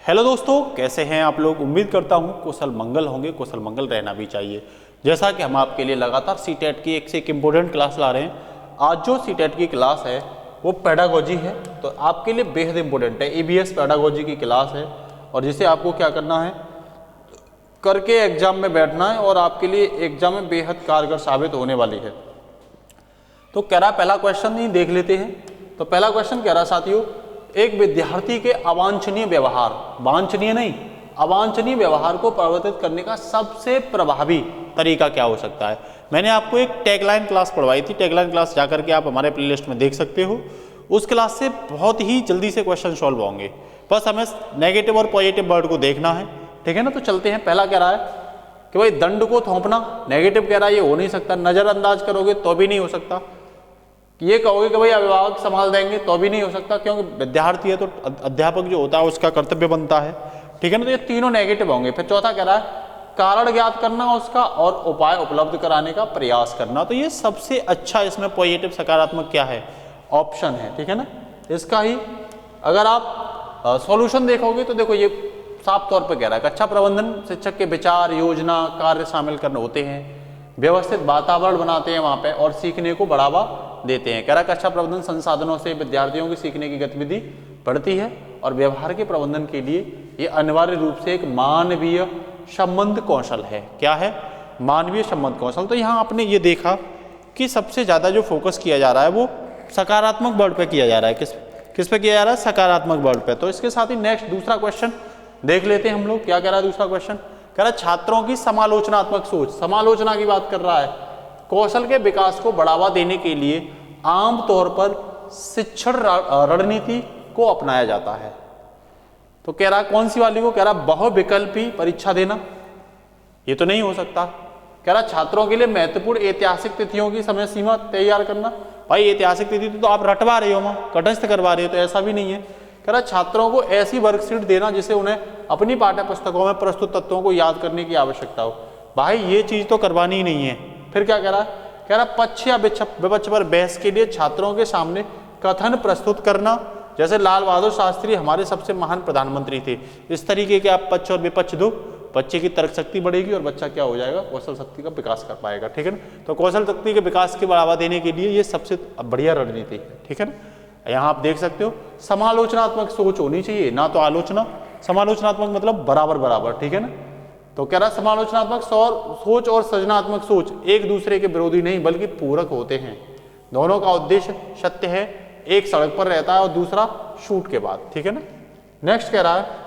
Hello दोस्तों, कैसे हैं आप लोग। उम्मीद करता हूं कुशल मंगल होंगे। कुशल मंगल रहना भी चाहिए। जैसा कि हम आपके लिए लगातार सीटेट की एक से एक इम्पोर्टेंट क्लास ला रहे हैं। आज जो सीटेट की क्लास है वो पेडागोजी है, तो आपके लिए बेहद इंपॉर्टेंट है। ईबीएस पेडागोजी की क्लास है और जिसे आपको क्या करना है, करके एग्जाम में बैठना है और आपके लिए एग्जाम में बेहद कारगर साबित होने वाली है। तो कह रहा पहला क्वेश्चन ही देख लेते हैं। तो पहला क्वेश्चन कह रहा साथियों, एक विद्यार्थी के अवांछनीय व्यवहार, वांछनीय नहीं, अवांछनीय व्यवहार को परिवर्तित करने का सबसे प्रभावी तरीका क्या हो सकता है। मैंने आपको एक टैगलाइन क्लास पढ़वाई थी। टैगलाइन क्लास जाकर के आप हमारे प्लेलिस्ट में देख सकते हो। उस क्लास से बहुत ही जल्दी से क्वेश्चन सॉल्व होंगे। बस हमें नेगेटिव और पॉजिटिव वर्ड को देखना है, ठीक है ना। तो चलते हैं। पहला कह रहा है कि भाई दंड को थोपना, नेगेटिव कह रहा है ये हो नहीं सकता। नजरअंदाज करोगे तो भी नहीं हो सकता। ये कहोगे कि भाई अभिभावक संभाल देंगे तो भी नहीं हो सकता, क्योंकि विद्यार्थी है तो अध्यापक जो होता है उसका कर्तव्य बनता है, ठीक है ना। तो ये तीनों नेगेटिव होंगे। फिर चौथा कह रहा है कारण ज्ञात करना उसका और उपाय उपलब्ध कराने का प्रयास करना। तो ये सबसे अच्छा इसमें पॉजिटिव सकारात्मक क्या है, ऑप्शन है, ठीक है ना। इसका ही अगर आप सॉल्यूशन देखोगे तो देखो ये साफ तौर पर कह रहा है कक्षा प्रबंधन शिक्षक के विचार, योजना, कार्य शामिल करने होते हैं, व्यवस्थित वातावरण बनाते हैं वहाँ पे और सीखने को बढ़ावा देते हैं। कह रहा कक्षा प्रबंधन संसाधनों से विद्यार्थियों की सीखने की गतिविधि बढ़ती है और व्यवहार के प्रबंधन के लिए ये अनिवार्य रूप से एक मानवीय संबंध कौशल है। क्या है, मानवीय संबंध कौशल। तो यहाँ आपने ये देखा कि सबसे ज़्यादा जो फोकस किया जा रहा है वो सकारात्मक वर्ड पे किया जा रहा है। किस पे किया जा रहा है, सकारात्मक वर्ड पे। तो इसके साथ ही नेक्स्ट दूसरा क्वेश्चन देख लेते हैं हम लोग। क्या कह रहा है दूसरा क्वेश्चन, कह रहा है छात्रों की समालोचनात्मक सोच, समालोचना की बात कर रहा है। कौशल के विकास को बढ़ावा देने के लिए आमतौर पर शिक्षण रणनीति को अपनाया जाता है। तो कह रहा कौन सी वाली को, कह रहा बहुविकल्पी परीक्षा देना, ये तो नहीं हो सकता। कह रहा छात्रों के लिए महत्वपूर्ण ऐतिहासिक तिथियों की समय सीमा तैयार करना। भाई ऐतिहासिक तिथि तो आप रटवा रहे हो, वहां कंठस्थ करवा रहे हो, तो ऐसा भी नहीं है। कह रहा छात्रों को ऐसी वर्कशीट देना जिसे उन्हें अपनी पाठ्य पुस्तकों में प्रस्तुत तत्वों को याद करने की आवश्यकता हो। भाई ये चीज तो करवानी ही नहीं है। फिर क्या कह रहा है, कह रहा पक्ष या विपक्ष पर बहस के लिए छात्रों के सामने कथन प्रस्तुत करना। जैसे लाल बहादुर शास्त्री हमारे सबसे महान प्रधानमंत्री थे, इस तरीके के आप पक्ष और विपक्ष दो, बच्चे की तर्क शक्ति बढ़ेगी और बच्चा क्या हो जाएगा, कौशल शक्ति का विकास कर पाएगा, ठीक है ना। तो कौशल शक्ति के विकास के बढ़ावा देने के लिए ये सबसे बढ़िया रणनीति है, ठीक है ना। यहाँ आप देख सकते हो समालोचनात्मक सोच होनी चाहिए, ना तो आलोचना। समालोचनात्मक मतलब बराबर बराबर, ठीक है ना। तो कह रहा समालोचनात्मक सोच और सृजनात्मक सोच एक दूसरे के विरोधी नहीं बल्कि पूरक होते हैं। दोनों का उद्देश्य सत्य है, एक सड़क पर रहता है और दूसरा शूट के बाद, ठीक है ना। नेक्स्ट कह रहा है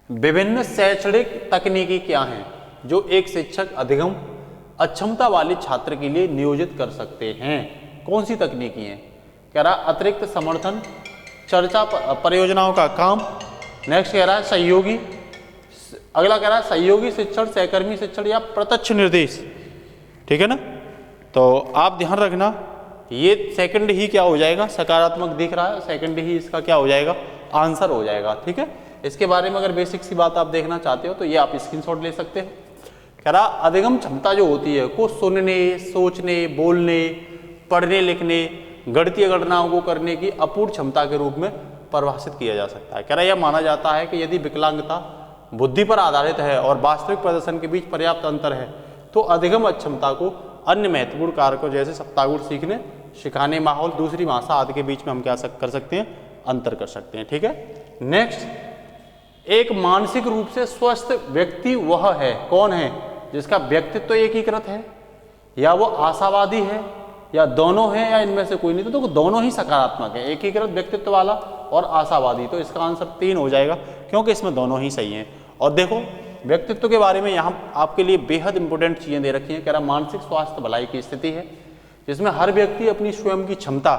विभिन्न शैक्षणिक तकनीकी क्या हैं जो एक शिक्षक अधिगम अक्षमता वाले छात्र के लिए नियोजित कर सकते हैं। कौन सी तकनीकी हैं, कह रहा अतिरिक्त समर्थन, चर्चा परियोजनाओं का काम। नेक्स्ट कह रहा है सहयोगी, अगला कह रहा है सहयोगी शिक्षण, सहकर्मी शिक्षण या प्रत्यक्ष निर्देश, ठीक है ना। तो आप ध्यान रखना ये सेकंड ही क्या हो जाएगा, सकारात्मक दिख रहा है, सेकंड ही इसका क्या हो जाएगा, आंसर हो जाएगा, ठीक है। इसके बारे में अगर बेसिक सी बात आप देखना चाहते हो तो ये आप स्क्रीनशॉट ले सकते हो। कह रहा अधिगम क्षमता जो होती है को सुनने, सोचने, बोलने, पढ़ने लिखने, गणितीय गणनाओं को करने की अपूर्ण क्षमता के रूप में परिभाषित किया जा सकता है। कह रहा यह माना जाता है कि यदि विकलांगता बुद्धि पर आधारित है और वास्तविक प्रदर्शन के बीच पर्याप्त अंतर है तो अधिगम अक्षमता को अन्य महत्वपूर्ण कारकों जैसे सप्ताहगुण सीखने, सिखाने माहौल, दूसरी भाषा आदि के बीच में हम क्या कर सकते हैं, अंतर कर सकते हैं, ठीक है। नेक्स्ट, एक मानसिक रूप से स्वस्थ व्यक्ति वह है, कौन है जिसका व्यक्तित्व एकीकृत है, या वो आशावादी है, या दोनों है, या इनमें से कोई नहीं। तो दोनों ही सकारात्मक है, एकीकृत व्यक्तित्व वाला और आशावादी। तो इसका आंसर 3 हो जाएगा क्योंकि इसमें दोनों ही सही हैं। और देखो व्यक्तित्व के बारे में यहाँ आपके लिए बेहद इंपॉर्टेंट चीजें दे रखी हैं। कह रहा मानसिक स्वास्थ्य भलाई की स्थिति है जिसमें हर व्यक्ति अपनी स्वयं की क्षमता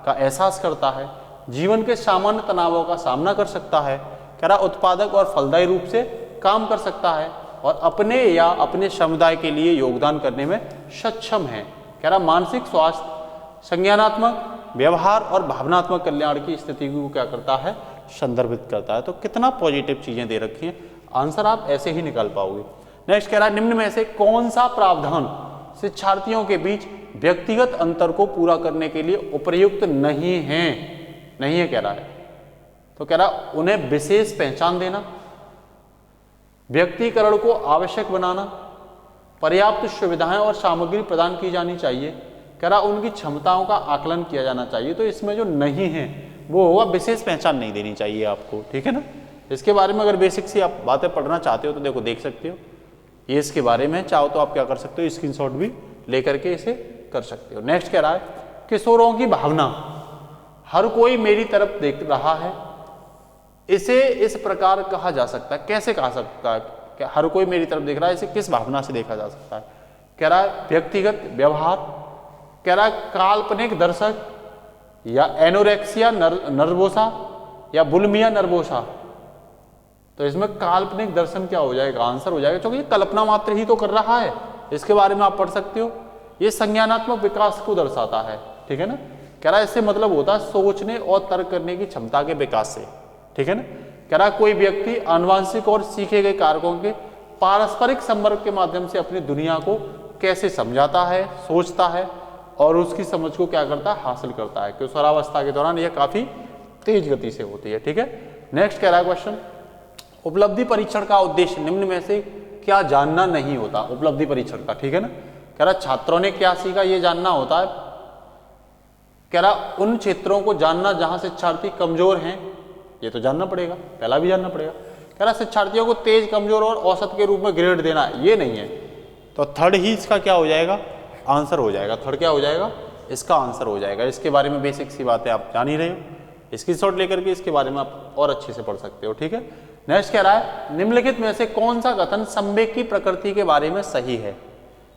का एहसास करता है, जीवन के सामान्य तनावों का सामना कर सकता है, कह रहा उत्पादक और फलदायी रूप से काम कर सकता है और अपने या अपने समुदाय के लिए योगदान करने में सक्षम है। कह रहा मानसिक स्वास्थ्य संज्ञानात्मक, व्यवहार और भावनात्मक कल्याण की स्थिति को क्या करता है, संदर्भित करता है। तो कितना पॉजिटिव चीजें दे रखी हैं, आंसर आप ऐसे ही निकाल पाओगे। नेक्स्ट कह रहा है निम्न में से कौन सा प्रावधान शिक्षार्थियों के बीच व्यक्तिगत अंतर को पूरा करने के लिए उपयुक्त नहीं है, नहीं है कह रहा है। तो कह रहा उन्हें विशेष पहचान देना, व्यक्तिकरण को आवश्यक बनाना, पर्याप्त सुविधाएं और सामग्री प्रदान की जानी चाहिए, कह रहा उनकी क्षमताओं का आकलन किया जाना चाहिए। तो इसमें जो नहीं है वो होगा विशेष पहचान नहीं देनी चाहिए आपको, ठीक है ना। इसके बारे में अगर बेसिक सी आप बातें पढ़ना चाहते हो तो देखो देख सकते हो, ये इसके बारे में चाहो तो आप क्या कर सकते हो, स्क्रीनशॉट भी लेकर के इसे कर सकते हो। नेक्स्ट कह रहा है किशोरों की भावना, हर कोई मेरी तरफ देख रहा है, इसे इस प्रकार कहा जा सकता है, कैसे कहा सकता है, क्या हर कोई मेरी तरफ देख रहा है, इसे किस भावना से देखा जा सकता है, कह रहा है व्यक्तिगत व्यवहार, कह रहा है काल्पनिक दर्शक, या एनोरेक्सिया नर्वोसा, या बुलिमिया नर्वोसा। तो इसमें काल्पनिक दर्शन क्या हो जाएगा, आंसर हो जाएगा, क्योंकि ये कल्पना मात्र ही तो कर रहा है, इसके बारे में आप पढ़ सकते हो। ये संज्ञानात्मक विकास को दर्शाता है, ठीक है ना। कह रहा है इससे मतलब होता है सोचने और तर्क करने की क्षमता के विकास से, ठीक है ना। कह रहा है कोई व्यक्ति आनुवांशिक और सीखे गए कारकों के पारस्परिक संपर्क के माध्यम से अपनी दुनिया को कैसे समझाता है, सोचता है और उसकी समझ को क्या करता है, हासिल करता है। किशोरावस्था के दौरान यह काफी तेज गति से होती है, ठीक है। नेक्स्ट कह रहा है क्वेश्चन, उपलब्धि परीक्षण का उद्देश्य निम्न में से क्या जानना नहीं होता। उपलब्धि परीक्षण का, ठीक है ना। कह रहा छात्रों ने क्या सीखा ये जानना होता है। कह रहा उन क्षेत्रों को जानना जहां शिक्षार्थी कमजोर हैं, ये तो जानना पड़ेगा, पहला भी जानना पड़ेगा। कह रहा शिक्षार्थियों को तेज, कमजोर और औसत के रूप में ग्रेड देना, ये नहीं है। तो थर्ड ही इसका क्या हो जाएगा, आंसर हो जाएगा। थर्ड क्या हो जाएगा, इसका आंसर हो जाएगा। इसके बारे में बेसिक सी बातें आप जान ही रहे हो, स्क्रीनशॉट लेकर के इसके बारे में आप और अच्छे से पढ़ सकते हो, ठीक है। नेक्स्ट कह रहा है निम्नलिखित में से कौन सा कथन संवेग की प्रकृति के बारे में सही है।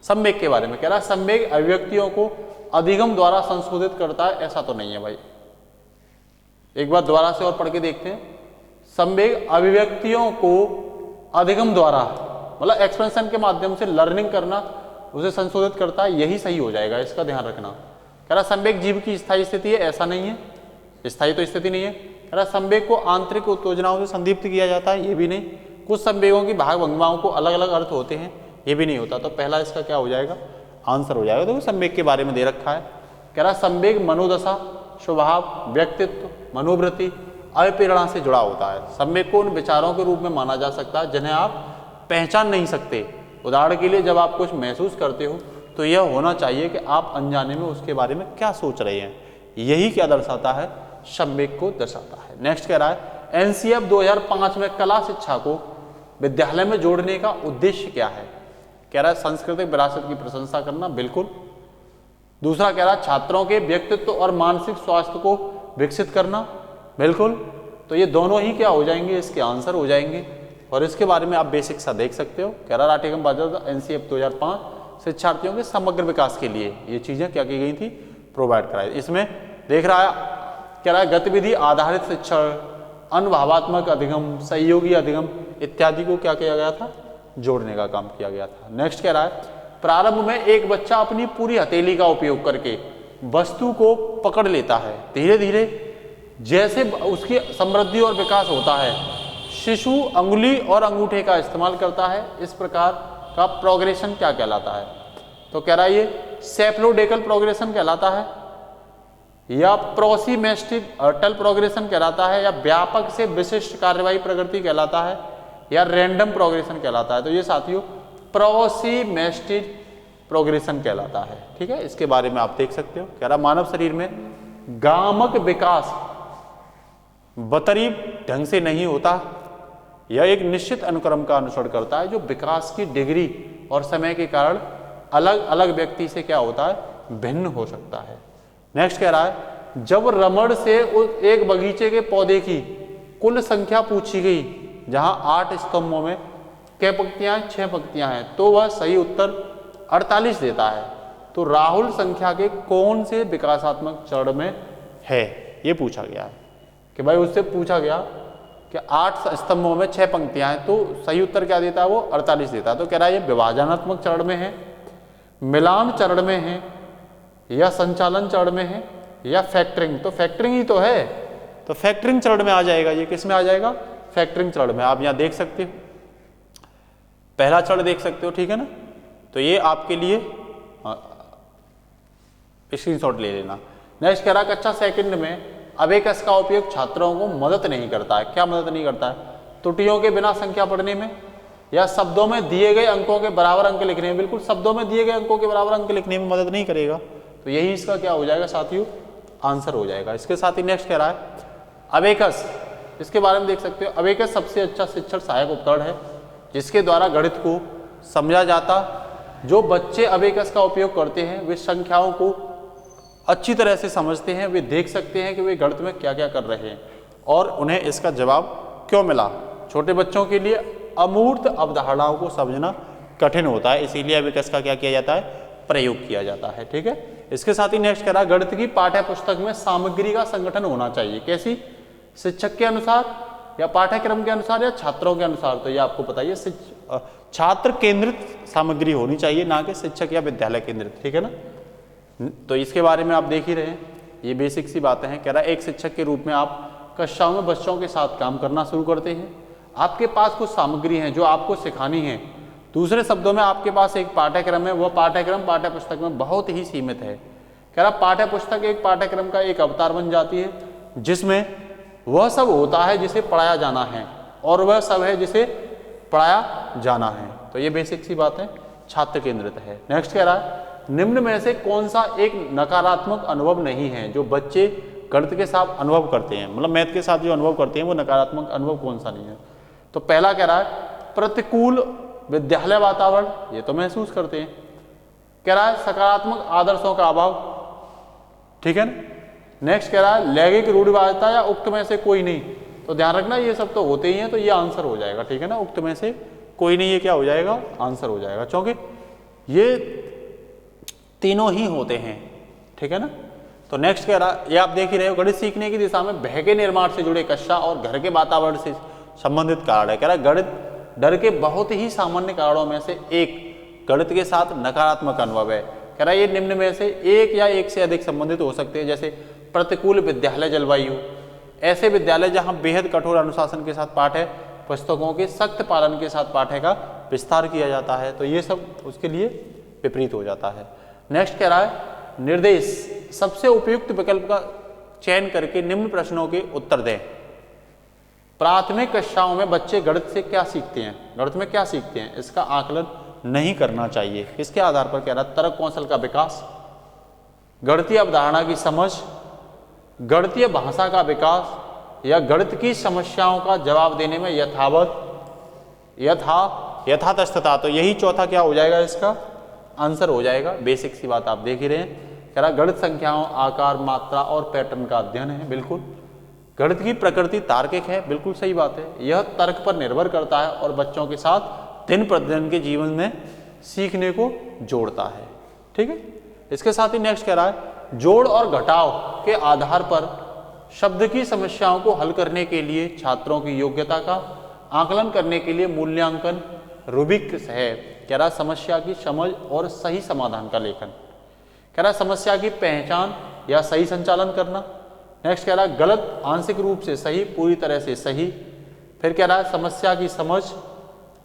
संवेग के बारे में कह रहा है संवेग अभिव्यक्तियों को अधिगम द्वारा संशोधित करता है, ऐसा तो नहीं है भाई। एक बार दोबारा से और पढ़ के देखते हैं। संवेग अभिव्यक्तियों को अधिगम द्वारा मतलब एक्सपेंशन के माध्यम से लर्निंग करना उसे संशोधित करता है, यही सही हो जाएगा, इसका ध्यान रखना। कह रहा संवेग जीव की स्थायी स्थिति है, ऐसा नहीं है, स्थायी तो स्थिति नहीं है। कह रहा संवेग को आंतरिक उत्तेजनाओं से संदीप्त किया जाता है, ये भी नहीं। कुछ संवेगों की भाग भंगिमाओं को अलग अलग अर्थ होते हैं, ये भी नहीं होता। तो पहला इसका क्या हो जाएगा, आंसर हो जाएगा। तो संवेग के बारे में दे रखा है। कह रहा संवेग मनोदशा, स्वभाव, व्यक्तित्व, मनोवृत्ति, अप्रेरणा से जुड़ा होता है। संवेग को उन विचारों के रूप में माना जा सकता है जिन्हें आप पहचान नहीं सकते। उदाहरण के लिए जब आप कुछ महसूस करते हो तो यह होना चाहिए कि आप अनजाने में उसके बारे में क्या सोच रहे हैं, यही क्या दर्शाता है, संवेग को दर्शाता है। नेक्स्ट कह रहा है एनसीएफ 2005 में कला शिक्षा को विद्यालय में जोड़ने का उद्देश्य क्या है। कह रहा है सांस्कृतिक विरासत की प्रशंसा करना, बिल्कुल। दूसरा कह रहा है छात्रों के व्यक्तित्व और मानसिक स्वास्थ्य को विकसित करना, बिल्कुल। तो ये दोनों ही क्या हो जाएंगे, इसके आंसर हो जाएंगे। और इसके बारे में आप बेसिक सा देख सकते हो। कह रहा राठेगम बाजार एनसीएफ 2005 शिक्षार्थियों के समग्र विकास के लिए ये चीजें क्या की गई थी, प्रोवाइड कराई। इसमें देख रहा है, कह रहा है गतिविधि आधारित शिक्षण, अनुभवात्मक अधिगम, सहयोगी अधिगम इत्यादि को क्या किया गया था, जोड़ने का काम किया गया था। नेक्स्ट कह रहा है प्रारंभ में एक बच्चा अपनी पूरी हथेली का उपयोग करके वस्तु को पकड़ लेता है, धीरे धीरे जैसे उसकी समृद्धि और विकास होता है शिशु अंगुली और अंगूठे का इस्तेमाल करता है। इस प्रकार का प्रोग्रेशन क्या कहलाता है। तो कह रहा है ये सेफ्लोडेकल प्रोग्रेशन कहलाता है, या प्रोसीमेस्टिटल प्रोग्रेशन कहलाता है, या व्यापक से विशिष्ट कार्यवाही प्रगति कहलाता है, या रैंडम प्रोग्रेशन कहलाता है। तो ये साथियों प्रोसीमेस्टिक प्रोग्रेशन कहलाता है, ठीक है। इसके बारे में आप देख सकते हो। कह रहा मानव शरीर में गामक विकास बतरीब ढंग से नहीं होता, यह एक निश्चित अनुक्रम का अनुसरण करता है जो विकास की डिग्री और समय के कारण अलग अलग व्यक्ति से क्या होता है, भिन्न हो सकता है। नेक्स्ट कह रहा है जब रमण से एक बगीचे के पौधे की कुल संख्या पूछी गई जहां 8 स्तंभों में क्या पंक्तियां, 6 पंक्तियां हैं, तो वह सही उत्तर 48 देता है। तो राहुल संख्या के कौन से विकासात्मक चरण में है, ये पूछा गया है कि भाई उससे पूछा गया कि 8 स्तंभों में 6 पंक्तियां हैं, तो सही उत्तर क्या देता है, वो 48 देता है। तो कह रहा है ये विभाजनात्मक चरण में है, मिलान चरण में है, या संचालन चरण में है, या फैक्टरिंग। तो फैक्टरिंग ही तो है, तो फैक्टरिंग चरण में आ जाएगा। ये किस में आ जाएगा, फैक्टरिंग चरण में। आप यहां देख सकते हो, पहला चरण देख सकते हो, ठीक है ना। तो ये आपके लिए स्क्रीनशॉट ले लेना। नेक्स्ट कह रहा कक्षा सेकंड में अबेकस का उपयोग छात्रों को मदद नहीं करता है। क्या मदद नहीं करता है? त्रुटियों के बिना संख्या पढ़ने में, या शब्दों में दिए गए अंकों के बराबर अंक लिखने में। बिल्कुल शब्दों में दिए गए अंकों के बराबर अंक लिखने में मदद नहीं करेगा। तो यही इसका क्या हो जाएगा साथियों? आंसर हो जाएगा। इसके साथ ही नेक्स्ट कह रहा है अबेकस, इसके बारे में देख सकते हो। अबेकस सबसे अच्छा शिक्षण सहायक उपकरण है जिसके द्वारा गणित को समझा जाता। जो बच्चे अबेकस का उपयोग करते हैं वे संख्याओं को अच्छी तरह से समझते हैं, वे देख सकते हैं कि वे गणित में क्या क्या कर रहे हैं और उन्हें इसका जवाब क्यों मिला। छोटे बच्चों के लिए अमूर्त अवधारणाओं को समझना कठिन होता है, इसीलिए अबेकस का क्या किया जाता है? प्रयोग किया जाता है। ठीक है। इसके साथ ही नेक्स्ट कह रहा है गणित की पाठ्य पुस्तक में सामग्री का संगठन होना चाहिए। कैसी? शिक्षक के अनुसार या पाठ्यक्रम के अनुसार या छात्रों के अनुसार। तो ये आपको पता है छात्र केंद्रित सामग्री होनी चाहिए, ना कि शिक्षक या विद्यालय केंद्रित। ठीक है ना। तो इसके बारे में आप देख ही रहे हैं, ये बेसिक सी बातें हैं। कह रहा है एक शिक्षक के रूप में आप कक्षाओं में बच्चों के साथ काम करना शुरू करते हैं। आपके पास कुछ सामग्री है जो आपको सिखानी है। दूसरे शब्दों में आपके पास एक पाठ्यक्रम है, वह पाठ्यक्रम पाठ्य पुस्तक में बहुत ही सीमित है। कह रहा पाठ्य पुस्तक एक पाठ्यक्रम का एक अवतार बन जाती है जिसमें वह सब होता है जिसे पढ़ाया जाना है और वह सब है जिसे पढ़ाया जाना है। तो ये बेसिक सी बात है, छात्र केंद्रित है। नेक्स्ट कह रहा है निम्न में से कौन सा एक नकारात्मक अनुभव नहीं है जो बच्चे गणित के साथ अनुभव करते हैं, मतलब मैथ के साथ जो अनुभव करते हैं वो नकारात्मक अनुभव कौन सा नहीं है। तो पहला कह रहा है प्रतिकूल विद्यालय वातावरण, ये तो महसूस करते हैं। कह रहा है सकारात्मक आदर्शों का अभाव। ठीक है ना। नेक्स्ट कह रहा है लैंगिक रूढ़िवादिता या उक्त में से कोई नहीं। तो ध्यान रखना ये सब तो होते ही हैं, तो ये आंसर हो जाएगा। ठीक है ना। उक्त में से कोई नहीं, ये क्या हो जाएगा? आंसर हो जाएगा, क्योंकि ये तीनों ही होते हैं। ठीक है ना। तो नेक्स्ट कह रहा ये आप देख ही रहे हो गणित सीखने की दिशा में भय के निर्माण से जुड़े कक्षा और घर के वातावरण से संबंधित कारण है। कह रहा गणित डर के बहुत ही सामान्य कारणों में से एक गणित के साथ नकारात्मक अनुभव है। कह रहा है ये निम्न में से एक या एक से अधिक संबंधित हो सकते हैं, जैसे प्रतिकूल विद्यालय जलवायु, ऐसे विद्यालय जहां बेहद कठोर अनुशासन के साथ पाठ्य पुस्तकों के सख्त पालन के साथ पाठ्य का विस्तार किया जाता है। तो ये सब उसके लिए विपरीत हो जाता है। नेक्स्ट कह रहा है निर्देश, सबसे उपयुक्त विकल्प का चयन करके निम्न प्रश्नों के उत्तर दें। प्राथमिक कक्षाओं में बच्चे गणित से क्या सीखते हैं, गणित में क्या सीखते हैं, इसका आकलन नहीं करना चाहिए। किसके आधार पर? कह रहा है तर्क कौशल का विकास, गणितीय अवधारणा की समझ, गणितीय भाषा का विकास, या गणित की समस्याओं का जवाब देने में यथातथता। तो यही चौथा क्या हो जाएगा? इसका आंसर हो जाएगा। बेसिक सी बात आप देख ही रहे हैं। कह रहा गणित संख्याओं, आकार, मात्रा और पैटर्न का अध्ययन है। बिल्कुल। गणित की प्रकृति तार्किक है। बिल्कुल सही बात है। यह तर्क पर निर्भर करता है और बच्चों के साथ दिन प्रतिदिन के जीवन में सीखने को जोड़ता है। ठीक है। इसके साथ ही नेक्स्ट कह रहा है जोड़ और घटाव के आधार पर शब्द की समस्याओं को हल करने के लिए छात्रों की योग्यता का आकलन करने के लिए मूल्यांकन रूबिक्स है। कह रहा समस्या की समझ और सही समाधान का लेखन। कह रहा समस्या की पहचान या सही संचालन करना। नेक्स्ट कह रहा गलत आंशिक रूप से सही, पूरी तरह से सही। फिर कह रहा है समस्या की समझ,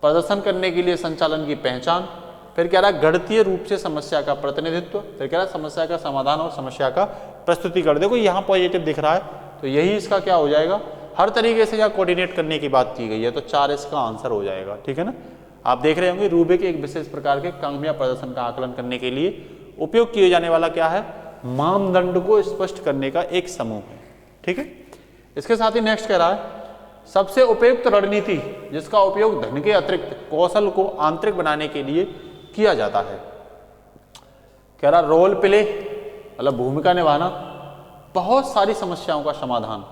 प्रदर्शन करने के लिए संचालन की पहचान। फिर कह रहा है गणितीय रूप से समस्या का प्रतिनिधित्व। फिर कह रहा है समस्या का समाधान और समस्या का प्रस्तुतिकरण। देखो यहाँ पॉजिटिव दिख रहा है, तो यही इसका क्या हो जाएगा? हर तरीके से यहाँ कोऑर्डिनेट करने की बात की गई है, तो 4 इसका आंसर हो जाएगा। ठीक है ना। आप देख रहे होंगे रूबिक एक विशेष प्रकार के काम या प्रदर्शन का आकलन करने के लिए उपयोग किए जाने वाला क्या है? मानदंड को स्पष्ट करने का एक समूह है। ठीक है। इसके साथ ही नेक्स्ट कह रहा है सबसे उपयुक्त रणनीति जिसका उपयोग धन के अतिरिक्त कौशल को आंतरिक बनाने के लिए किया जाता है। कह रहा रोल प्ले, मतलब भूमिका निभाना, बहुत सारी समस्याओं का समाधान।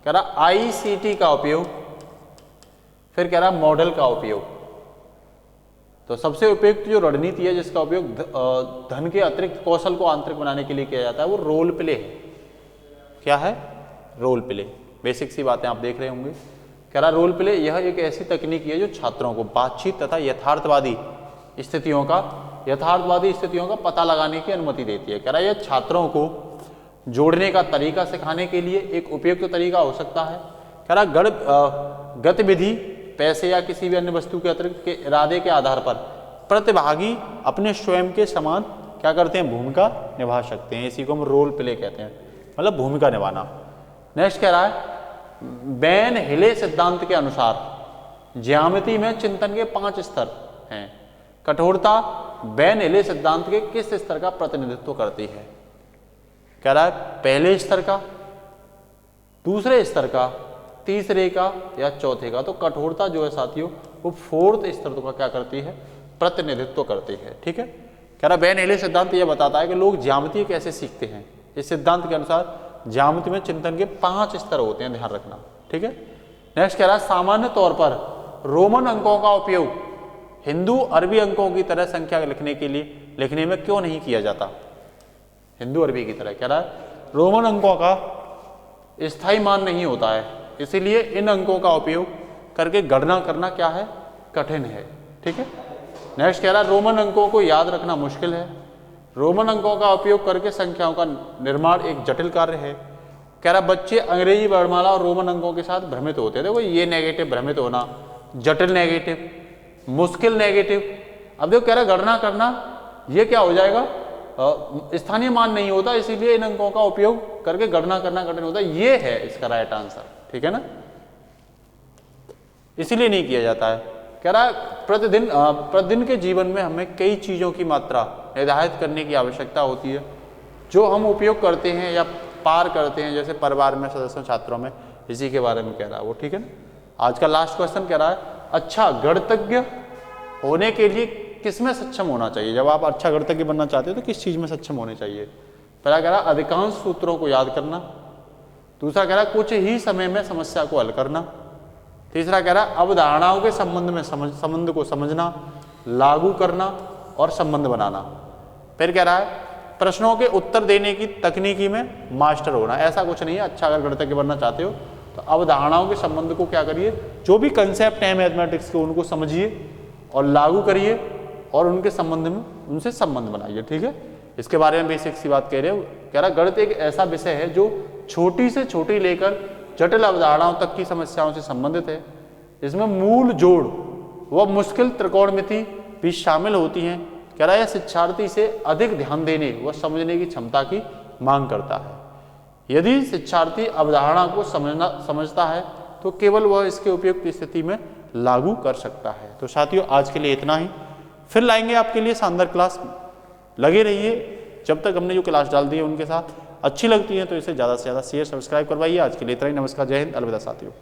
कह रहा ICT का उपयोग। फिर कह रहा मॉडल का उपयोग। तो सबसे उपयुक्त जो रणनीति है जिसका उपयोग धन के अतिरिक्त कौशल को आंतरिक बनाने के लिए किया जाता है वो रोल प्ले है। क्या है? Role play. बेसिक सी बातें आप देख रहे होंगे। कह रहा रोल प्ले यह एक ऐसी तकनीक है जो छात्रों को बातचीत तथा यथार्थवादी स्थितियों का पता लगाने की अनुमति देती है। कह रहा यह छात्रों को जोड़ने का तरीका सिखाने के लिए एक उपयुक्त तरीका हो सकता है। कह रहा गतिविधि, पैसे या किसी भी अन्य वस्तु के अतिरिक्त के इरादे के आधार पर प्रतिभागी अपने स्वयं के समान क्या करते हैं? भूमिका निभा सकते हैं। इसी को हम रोल प्ले कहते हैं, मतलब भूमिका निभाना। नेक्स्ट कह रहा है बेन हिले सिद्धांत के अनुसार ज्यामिति में चिंतन के 5 स्तर हैं। कठोरता बेन हिले सिद्धांत के किस स्तर का प्रतिनिधित्व करती है? कह रहा है पहले स्तर का, दूसरे स्तर का, तीसरे का या चौथे का। तो कठोरता जो है साथियों वो 4th स्तर का क्या करती है? प्रतिनिधित्व करती है। ठीक है, कह रहा बेन हिले सिद्धांत ये बताता है कि लोग ज्यामिति कैसे सीखते हैं। इस सिद्धांत के अनुसार ज्यामिति में चिंतन के 5 स्तर होते हैं, ध्यान रखना। ठीक है, नेक्स्ट कह रहा है सामान्य तौर पर रोमन अंकों का उपयोग हिंदू अरबी अंकों की तरह संख्या लिखने में क्यों नहीं किया जाता? हिंदू अरबी की तरह कह रहा है रोमन अंकों का स्थायी मान नहीं होता है, इसीलिए इन अंकों का उपयोग करके गणना करना क्या है? कठिन है। ठीक है, नेक्स्ट कह रहा है रोमन अंकों को याद रखना मुश्किल है। रोमन अंकों का उपयोग करके संख्याओं का निर्माण एक जटिल कार्य है। कह रहा बच्चे अंग्रेजी वर्णमाला और रोमन अंकों के साथ भ्रमित होते हैं। देखो ये नेगेटिव भ्रमित होना, जटिल नेगेटिव, मुश्किल नेगेटिव। अब देखो कह रहा गणना करना ये क्या हो जाएगा? स्थानीय मान नहीं होता, इसीलिए इन अंकों का उपयोग करके गणना करना कठिन होता है। ये है इसका राइट आंसर। ठीक है ना, इसीलिए नहीं किया जाता है। कह रहा है प्रतिदिन के जीवन में हमें कई चीजों की मात्रा निर्धारित करने की आवश्यकता होती है जो हम उपयोग करते हैं या पार करते हैं, जैसे परिवार में सदस्यों छात्रों में, इसी के बारे में कह रहा है वो। ठीक है ना, आज का लास्ट क्वेश्चन कह रहा है अच्छा गणितज्ञ होने के लिए किसमें सक्षम होना चाहिए? जब आप अच्छा गणितज्ञ बनना चाहते हो तो किस चीज में सक्षम होने चाहिए? पहला कह रहा है अधिकांश सूत्रों को याद करना, दूसरा कह रहा है कुछ ही समय में समस्या को हल करना, तीसरा कह रहा है अवधारणाओं के संबंध को समझना, लागू करना और संबंध बनाना। फिर कह रहा है प्रश्नों के उत्तर देने की तकनीकी में मास्टर होना। ऐसा कुछ नहीं है, अच्छा अगर गणितज्ञ बनना चाहते हो तो अवधारणाओं के संबंध को क्या करिए, जो भी कंसेप्ट है मैथमेटिक्स के उनको समझिए और लागू करिए और उनके संबंध में उनसे संबंध बनाइए। ठीक है, इसके बारे में बेसिक सी बात कह रहे हो। कह रहा गणित एक ऐसा विषय है जो छोटी से छोटी लेकर जटिल अवधारणाओं तक की समस्याओं से संबंधित है। इसमें मूल जोड़ व मुश्किल त्रिकोणमिति भी शामिल होती हैं। कह रहा है शिक्षार्थी से अधिक ध्यान देने व समझने की क्षमता की मांग करता है। यदि शिक्षार्थी अवधारणा को समझता है तो केवल वह इसके उपयुक्त स्थिति में लागू कर सकता है। तो साथियों आज के लिए इतना ही, फिर लाएंगे आपके लिए शानदार क्लास। लगे रहिए, जब तक हमने जो क्लास डाल दी है उनके साथ अच्छी लगती है तो इसे ज़्यादा से ज़्यादा शेयर सब्सक्राइब करवाइए। आज के लिए इतना ही, नमस्कार, जय हिंद, अलविदा साथियों।